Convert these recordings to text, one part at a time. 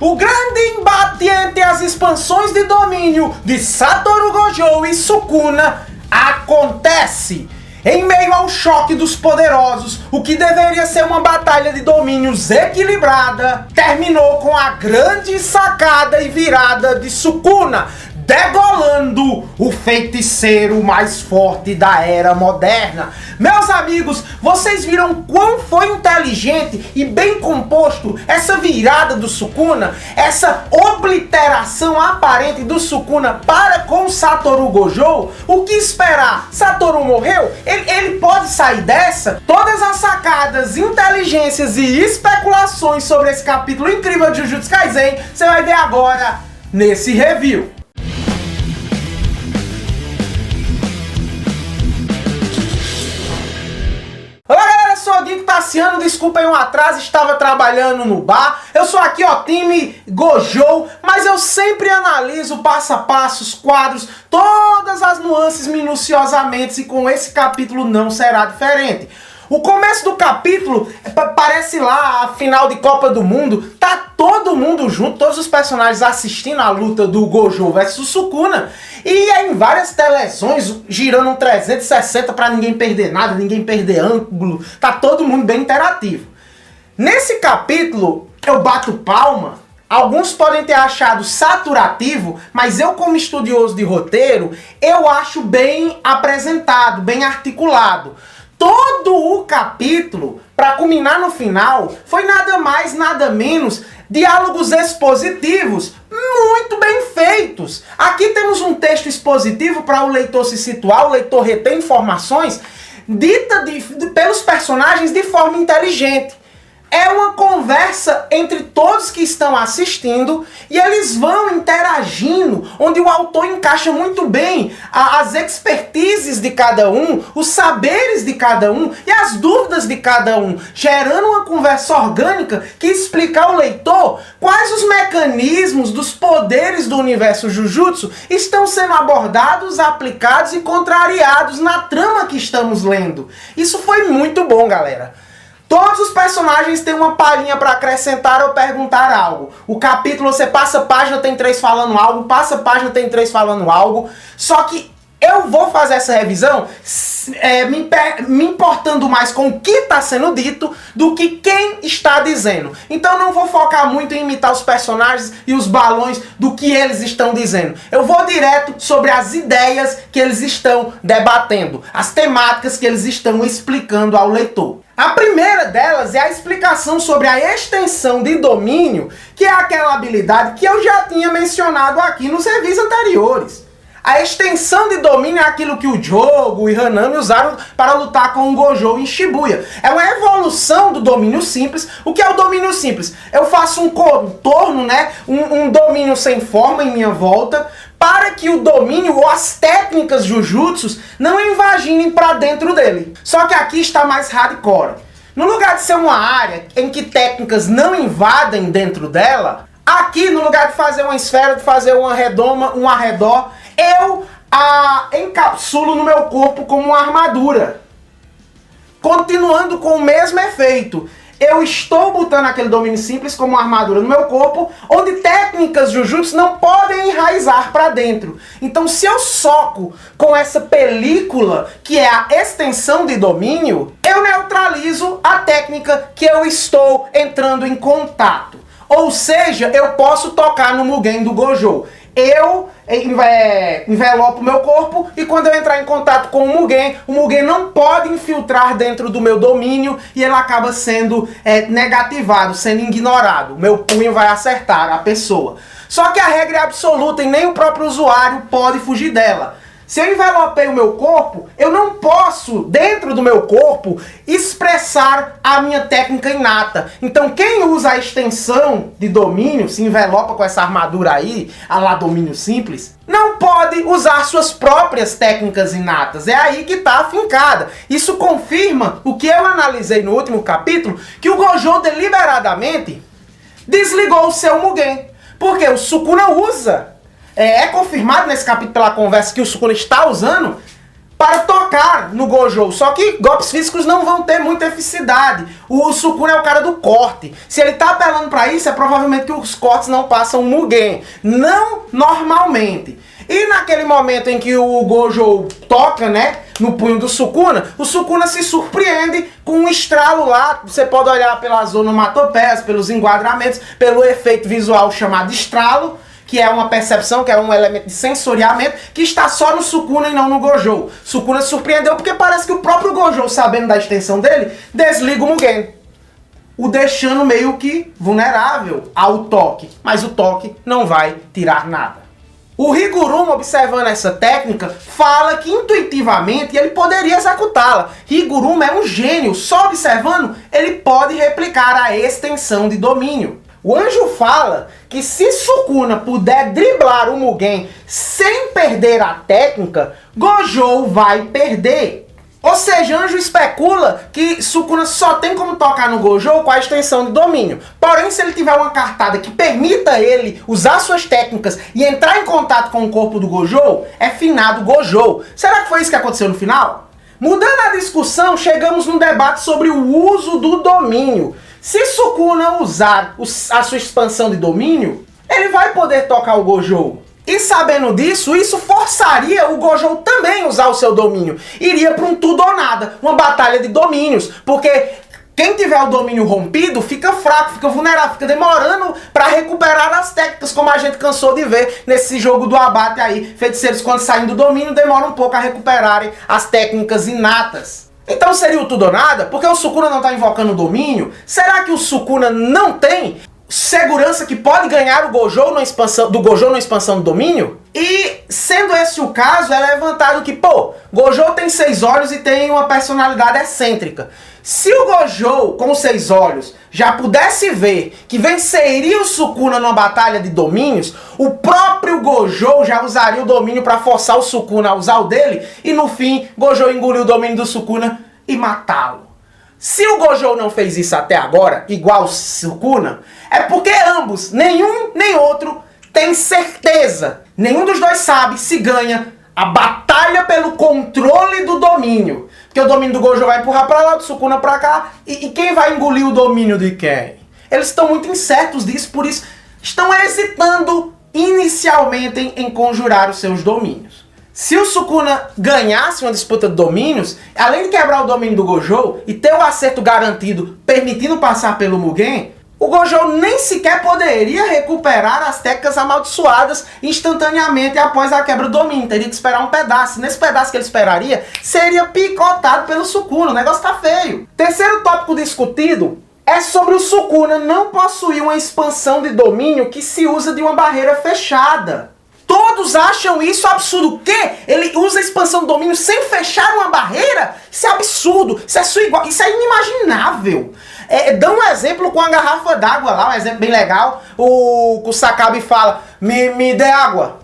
O grande embate entre as expansões de domínio de Satoru Gojo e Sukuna acontece. Em meio ao choque dos poderosos, o que deveria ser uma batalha de domínios equilibrada, terminou com a grande sacada e virada de Sukuna, degolando o feiticeiro mais forte da era moderna. Meus amigos, vocês viram quão foi inteligente e bem composto essa virada do Sukuna? Essa obliteração aparente do Sukuna para com Satoru Gojo? O que esperar? Satoru morreu? Ele pode sair dessa? Todas as sacadas, inteligências e especulações sobre esse capítulo incrível de Jujutsu Kaisen, você vai ver agora nesse review. Tassiano, desculpem o atraso, estava trabalhando no bar. Eu sou aqui, ó, time Gojo, mas eu sempre analiso passo a passo os quadros, todas as nuances minuciosamente, e com esse capítulo não será diferente. O começo do capítulo parece lá a final de Copa do Mundo, tá todo mundo junto, todos os personagens assistindo a luta do Gojo versus Sukuna, e é em várias televisões girando um 360 para ninguém perder nada, ninguém perder ângulo, tá todo mundo bem interativo. Nesse capítulo eu bato palma. Alguns podem ter achado saturativo, mas eu, como estudioso de roteiro, eu acho bem apresentado, bem articulado. Todo o capítulo, para culminar no final, foi nada mais, nada menos diálogos expositivos muito bem feitos. Aqui temos um texto expositivo para o leitor se situar, o leitor reter informações dita pelos personagens de forma inteligente. É uma conversa entre todos que estão assistindo e eles vão interagindo, onde o autor encaixa muito bem as expertises de cada um, os saberes de cada um e as dúvidas de cada um, gerando uma conversa orgânica que explica ao leitor quais os mecanismos dos poderes do universo Jujutsu estão sendo abordados, aplicados e contrariados na trama que estamos lendo. Isso foi muito bom, galera. Todos os personagens têm uma palhinha para acrescentar ou perguntar algo. O capítulo, você passa a página, tem 3 falando algo, passa a página, tem 3 falando algo. Só que eu vou fazer essa revisão me importando mais com o que está sendo dito do que quem está dizendo. Então não vou focar muito em imitar os personagens e os balões do que eles estão dizendo. Eu vou direto sobre as ideias que eles estão debatendo, as temáticas que eles estão explicando ao leitor. A primeira delas é a explicação sobre a extensão de domínio, que é aquela habilidade que eu já tinha mencionado aqui nos reviews anteriores. A extensão de domínio é aquilo que o Jogo e Hanami usaram para lutar com o Gojo em Shibuya. É uma evolução do domínio simples. O que é o domínio simples? Eu faço um contorno, né? Um domínio sem forma em minha volta, para que o domínio ou as técnicas Jujutsu não invaginem para dentro dele. Só que aqui está mais hardcore. No lugar de ser uma área em que técnicas não invadem dentro dela, aqui no lugar de fazer uma esfera, de fazer uma redoma, um arredor, eu a encapsulo no meu corpo como uma armadura. Continuando com o mesmo efeito. Eu estou botando aquele domínio simples como uma armadura no meu corpo, onde técnicas Jujutsu não podem enraizar para dentro. Então, se eu soco com essa película, que é a extensão de domínio, eu neutralizo a técnica que eu estou entrando em contato. Ou seja, eu posso tocar no Mugen do Gojo. Eu envelopo o meu corpo e quando eu entrar em contato com o Mugen não pode infiltrar dentro do meu domínio e ele acaba sendo negativado, sendo ignorado. O meu punho vai acertar a pessoa. Só que a regra é absoluta e nem o próprio usuário pode fugir dela. Se eu envelopei o meu corpo, eu não posso, dentro do meu corpo, expressar a minha técnica inata. Então quem usa a extensão de domínio, se envelopa com essa armadura aí, a lá domínio simples, não pode usar suas próprias técnicas inatas. É aí que está afincada. Isso confirma o que eu analisei no último capítulo, que o Gojo deliberadamente desligou o seu Mugen. Porque o Sukuna usa. É confirmado nesse capítulo pela conversa que o Sukuna está usando para tocar no Gojo. Só que golpes físicos não vão ter muita eficacidade. O Sukuna é o cara do corte. Se ele tá apelando para isso, é provavelmente que os cortes não passam Mugen. Não normalmente. E naquele momento em que o Gojo toca, né, no punho do Sukuna, o Sukuna se surpreende com um estralo lá. Você pode olhar pelas onomatopeias, pelos enquadramentos, pelo efeito visual chamado estralo, que é uma percepção, que é um elemento de sensoriamento, que está só no Sukuna e não no Gojo. Sukuna se surpreendeu porque parece que o próprio Gojo, sabendo da extensão dele, desliga o Mugen, o deixando meio que vulnerável ao toque. Mas o toque não vai tirar nada. O Higuruma, observando essa técnica, fala que intuitivamente ele poderia executá-la. Higuruma é um gênio, só observando ele pode replicar a extensão de domínio. O anjo fala que se Sukuna puder driblar o Mugen sem perder a técnica, Gojo vai perder. Ou seja, Anjo especula que Sukuna só tem como tocar no Gojo com a extensão de domínio. Porém, se ele tiver uma cartada que permita ele usar suas técnicas e entrar em contato com o corpo do Gojo, é finado Gojo. Será que foi isso que aconteceu no final? Mudando a discussão, chegamos num debate sobre o uso do domínio. Se Sukuna usar a sua expansão de domínio, ele vai poder tocar o Gojo. E sabendo disso, isso forçaria o Gojo também a usar o seu domínio. Iria para um tudo ou nada, uma batalha de domínios. Porque quem tiver o domínio rompido fica fraco, fica vulnerável, fica demorando para recuperar as técnicas, como a gente cansou de ver nesse jogo do abate aí. Feiticeiros, quando saem do domínio, demoram um pouco a recuperarem as técnicas inatas. Então seria o tudo ou nada? Porque o Sukuna não está invocando o domínio? Será que o Sukuna não tem segurança que pode ganhar o Gojo na expansão, do Gojo na expansão do domínio? E sendo esse o caso, é levantado que, pô, Gojo tem 6 olhos e tem uma personalidade excêntrica. Se o Gojo, com 6 olhos, já pudesse ver que venceria o Sukuna numa batalha de domínios, o próprio Gojo já usaria o domínio para forçar o Sukuna a usar o dele, e no fim, Gojo engoliu o domínio do Sukuna e matá-lo. Se o Gojo não fez isso até agora, igual o Sukuna, é porque ambos, nenhum nem outro, tem certeza. Nenhum dos dois sabe se ganha a batalha pelo controle do domínio. Porque o domínio do Gojo vai empurrar pra lá, do Sukuna pra cá. E quem vai engolir o domínio de quem? Eles estão muito incertos disso, por isso estão hesitando inicialmente em conjurar os seus domínios. Se o Sukuna ganhasse uma disputa de domínios, além de quebrar o domínio do Gojo e ter o acerto garantido, permitindo passar pelo Mugen, o Gojo nem sequer poderia recuperar as técnicas amaldiçoadas instantaneamente após a quebra do domínio. Teria que esperar um pedaço. Nesse pedaço que ele esperaria, seria picotado pelo Sukuna. O negócio tá feio. Terceiro tópico discutido é sobre o Sukuna não possuir uma expansão de domínio que se usa de uma barreira fechada. Todos acham isso absurdo. O quê? Ele usa a expansão do domínio sem fechar uma barreira? Isso é absurdo. Isso é inimaginável. Dá um exemplo com a garrafa d'água lá, um exemplo bem legal. O Sakabe fala, me dê água.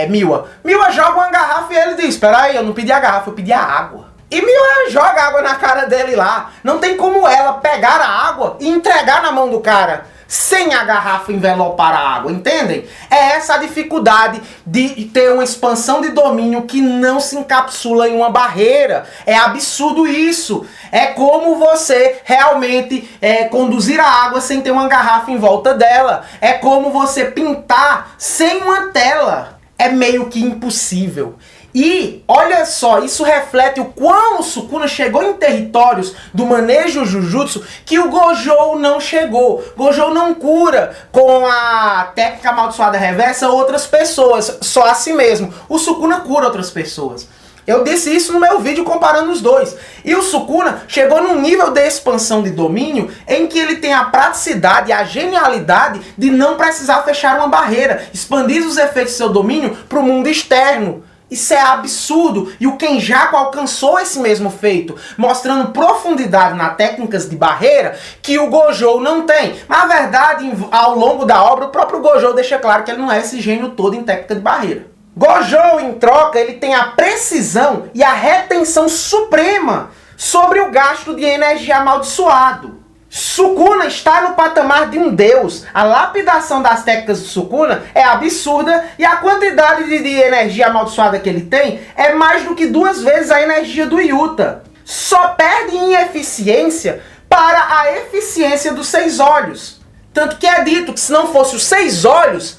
Miwa. Miwa joga uma garrafa e ele diz, espera aí, eu não pedi a garrafa, eu pedi a água. E Miwa joga água na cara dele lá. Não tem como ela pegar a água e entregar na mão do cara sem a garrafa envelopar a água, entendem? É essa a dificuldade de ter uma expansão de domínio que não se encapsula em uma barreira. É absurdo isso. É como você realmente conduzir a água sem ter uma garrafa em volta dela. É como você pintar sem uma tela. É meio que impossível. E, olha só, isso reflete o quão o Sukuna chegou em territórios do manejo Jujutsu que o Gojo não chegou. Gojo não cura com a técnica amaldiçoada reversa outras pessoas, só a si mesmo. O Sukuna cura outras pessoas. Eu disse isso no meu vídeo comparando os dois. E o Sukuna chegou num nível de expansão de domínio em que ele tem a praticidade e a genialidade de não precisar fechar uma barreira, expandir os efeitos do seu domínio para o mundo externo. Isso é absurdo, e o Kenjaku alcançou esse mesmo feito, mostrando profundidade nas técnicas de barreira que o Gojo não tem. Mas na verdade, ao longo da obra, o próprio Gojo deixa claro que ele não é esse gênio todo em técnica de barreira. Gojo, em troca, ele tem a precisão e a retenção suprema sobre o gasto de energia amaldiçoado. Sukuna está no patamar de um deus. A lapidação das técnicas do Sukuna é absurda e a quantidade de energia amaldiçoada que ele tem é mais do que 2 vezes a energia do Yuta. Só perde em eficiência para a eficiência dos 6 olhos. Tanto que é dito que se não fosse os 6 olhos,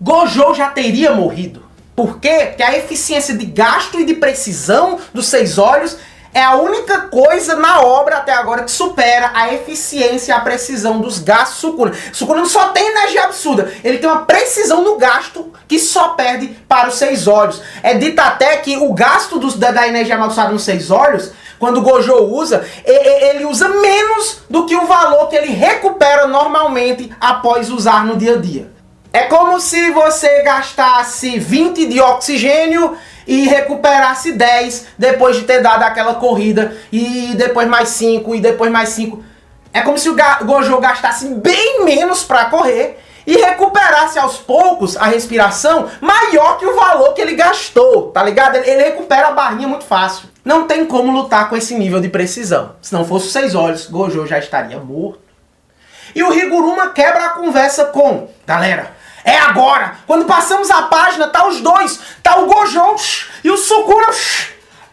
Gojo já teria morrido. Por quê? Porque a eficiência de gasto e de precisão dos 6 olhos é a única coisa na obra até agora que supera a eficiência e a precisão dos gastos do Sukuna. Sukuna não só tem energia absurda, ele tem uma precisão no gasto que só perde para os 6 olhos. É dito até que o gasto da energia amaldiçoada nos 6 olhos, quando o Gojo usa, ele usa menos do que o valor que ele recupera normalmente após usar no dia a dia. É como se você gastasse 20 de oxigênio e recuperasse 10 depois de ter dado aquela corrida, e depois mais 5, e depois mais 5. É como se o Gojo gastasse bem menos para correr e recuperasse aos poucos a respiração maior que o valor que ele gastou, tá ligado? Ele recupera a barrinha muito fácil. Não tem como lutar com esse nível de precisão. Se não fosse os 6 olhos, Gojo já estaria morto. E o Higuruma quebra a conversa com: galera, é agora! Quando passamos a página, tá os dois. Tá o Gojo e o Sukuna.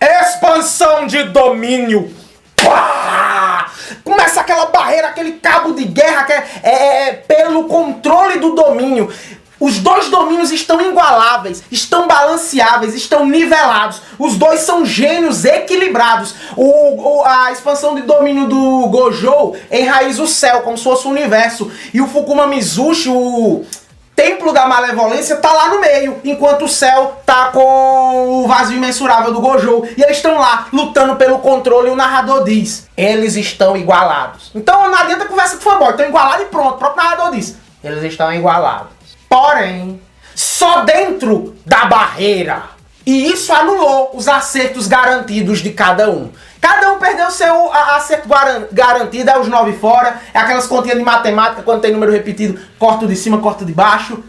Expansão de domínio. Pá! Começa aquela barreira, aquele cabo de guerra que pelo controle do domínio. Os dois domínios estão igualáveis, estão balanceáveis, estão nivelados. Os dois são gênios equilibrados. A expansão de domínio do Gojo enraiza o céu, como se fosse o universo. E o Fukuma Mizushi, o Templo da Malevolência, tá lá no meio, enquanto o céu tá com o vazio imensurável do Gojo. E eles estão lá, lutando pelo controle, e o narrador diz: eles estão igualados. Então não adianta conversa de fanboy, estão igualados e pronto. O próprio narrador diz: eles estão igualados. Porém, só dentro da barreira. E isso anulou os acertos garantidos de cada um. Cada um perdeu seu acerto garantido, é os 9 fora, é aquelas continhas de matemática, quando tem número repetido, corta de cima, corta de baixo.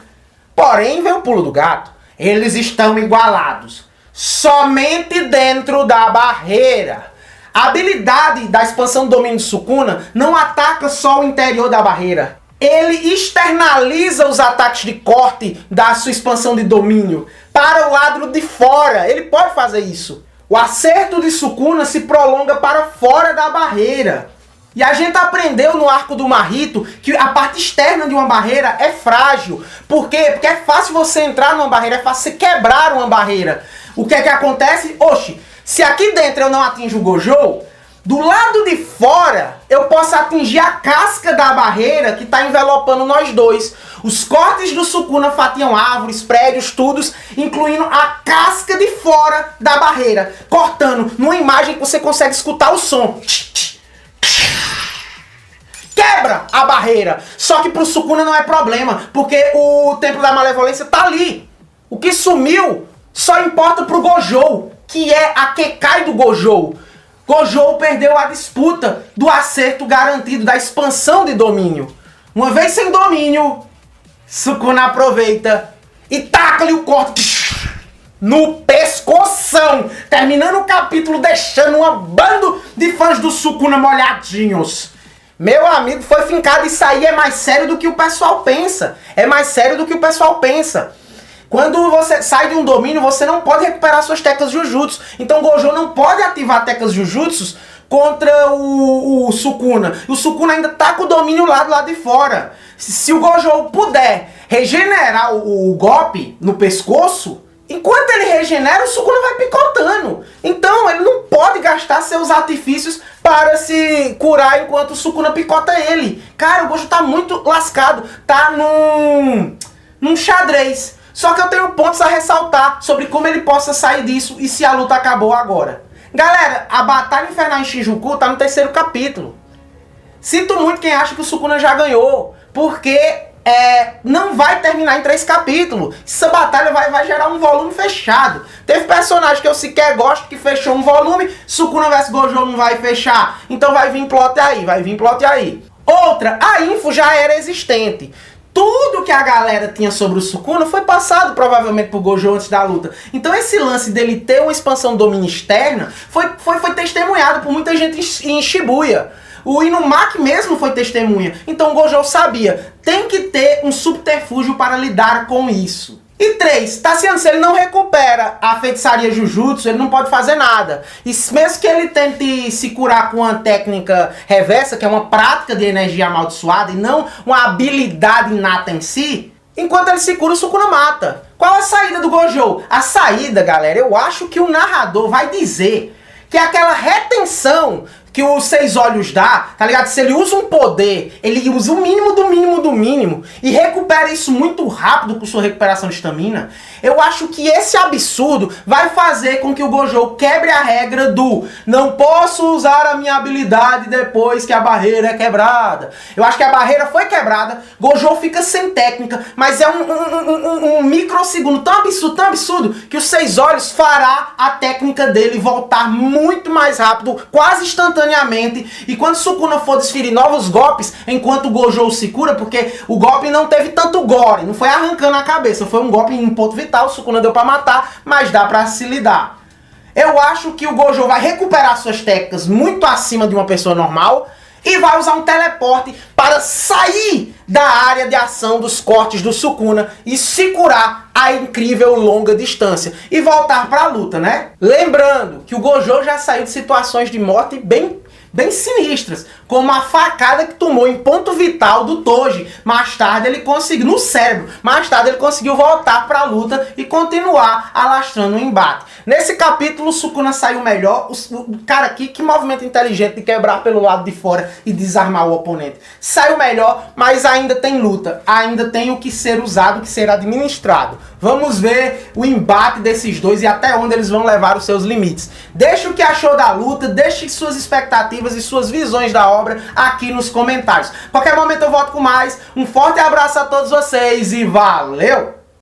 Porém, vem o pulo do gato. Eles estão igualados. Somente dentro da barreira. A habilidade da expansão do domínio de Sukuna não ataca só o interior da barreira. Ele externaliza os ataques de corte da sua expansão de domínio para o lado de fora. Ele pode fazer isso. O acerto de Sukuna se prolonga para fora da barreira. E a gente aprendeu no arco do Mahito que a parte externa de uma barreira é frágil. Por quê? Porque é fácil você entrar numa barreira, é fácil você quebrar uma barreira. O que é que acontece? Oxe, se aqui dentro eu não atinjo o Gojo, do lado de fora, eu posso atingir a casca da barreira que está envelopando nós dois. Os cortes do Sukuna fatiam árvores, prédios, tudo, incluindo a casca de fora da barreira, cortando numa imagem que você consegue escutar o som. Quebra a barreira. Só que pro Sukuna não é problema, porque o Templo da Malevolência tá ali. O que sumiu só importa pro Gojo, que é a Kekai do Gojo. Gojo perdeu a disputa do acerto garantido da expansão de domínio. Uma vez sem domínio, Sukuna aproveita e taca-lhe o corte no pescoção, terminando o capítulo deixando um bando de fãs do Sukuna molhadinhos. Meu amigo, foi fincado. Isso aí é mais sério do que o pessoal pensa. É mais sério do que o pessoal pensa. Quando você sai de um domínio, você não pode recuperar suas técnicas Jujutsu. Então Gojo não pode ativar técnicas Jujutsu contra o Sukuna. O Sukuna ainda tá com o domínio lá do lado de fora. Se o Gojo puder regenerar o golpe no pescoço, enquanto ele regenera, o Sukuna vai picotando. Então ele não pode gastar seus artifícios para se curar enquanto o Sukuna picota ele. Cara, o Gojo tá muito lascado. Tá num xadrez. Só que eu tenho pontos a ressaltar sobre como ele possa sair disso e se a luta acabou agora. Galera, a Batalha Infernal em Shinjuku tá no 3º capítulo. Sinto muito quem acha que o Sukuna já ganhou, porque não vai terminar em 3 capítulos. Essa batalha vai gerar um volume fechado. Teve personagem que eu sequer gosto que fechou um volume, Sukuna vs Gojo não vai fechar. Então vai vir plot aí. Outra, a info já era existente. Tudo que a galera tinha sobre o Sukuna foi passado provavelmente pro Gojo antes da luta. Então esse lance dele ter uma expansão domínio externa foi testemunhado por muita gente em Shibuya. O Inumaki mesmo foi testemunha. Então o Gojo sabia, tem que ter um subterfúgio para lidar com isso. E 3, Tassiano, se ele não recupera a feitiçaria Jujutsu, ele não pode fazer nada. E mesmo que ele tente se curar com uma técnica reversa, que é uma prática de energia amaldiçoada e não uma habilidade inata em si, enquanto ele se cura, o Sukuna mata. Qual a saída do Gojo? A saída, galera, eu acho que o narrador vai dizer que é aquela retenção que os 6 olhos dá, tá ligado? Se ele usa um poder, ele usa o mínimo do mínimo do mínimo e recupera isso muito rápido com sua recuperação de estamina, eu acho que esse absurdo vai fazer com que o Gojo quebre a regra do não posso usar a minha habilidade depois que a barreira é quebrada. Eu acho que a barreira foi quebrada, Gojo fica sem técnica, mas é um microsegundo tão absurdo que os 6 olhos fará a técnica dele voltar muito mais rápido, quase instantaneamente. E quando Sukuna for desferir novos golpes, enquanto o Gojo se cura, porque o golpe não teve tanto gore, não foi arrancando a cabeça, foi um golpe em ponto vital, o Sukuna deu pra matar, mas dá pra se lidar. Eu acho que o Gojo vai recuperar suas técnicas muito acima de uma pessoa normal e vai usar um teleporte para sair da área de ação dos cortes do Sukuna e se curar a incrível longa distância e voltar para a luta, né? Lembrando que o Gojo já saiu de situações de morte bem sinistras, como a facada que tomou em ponto vital do Toji. Mais tarde ele conseguiu, no cérebro, mais tarde ele conseguiu voltar para a luta e continuar alastrando o embate. Nesse capítulo o Sukuna saiu melhor, o cara aqui, que movimento inteligente de quebrar pelo lado de fora e desarmar o oponente. Saiu melhor, mas ainda tem luta, ainda tem o que ser usado, o que ser administrado. Vamos ver o embate desses dois e até onde eles vão levar os seus limites. Deixe o que achou da luta, deixe suas expectativas e suas visões da obra aqui nos comentários. Qualquer momento eu volto com mais. Um forte abraço a todos vocês e valeu!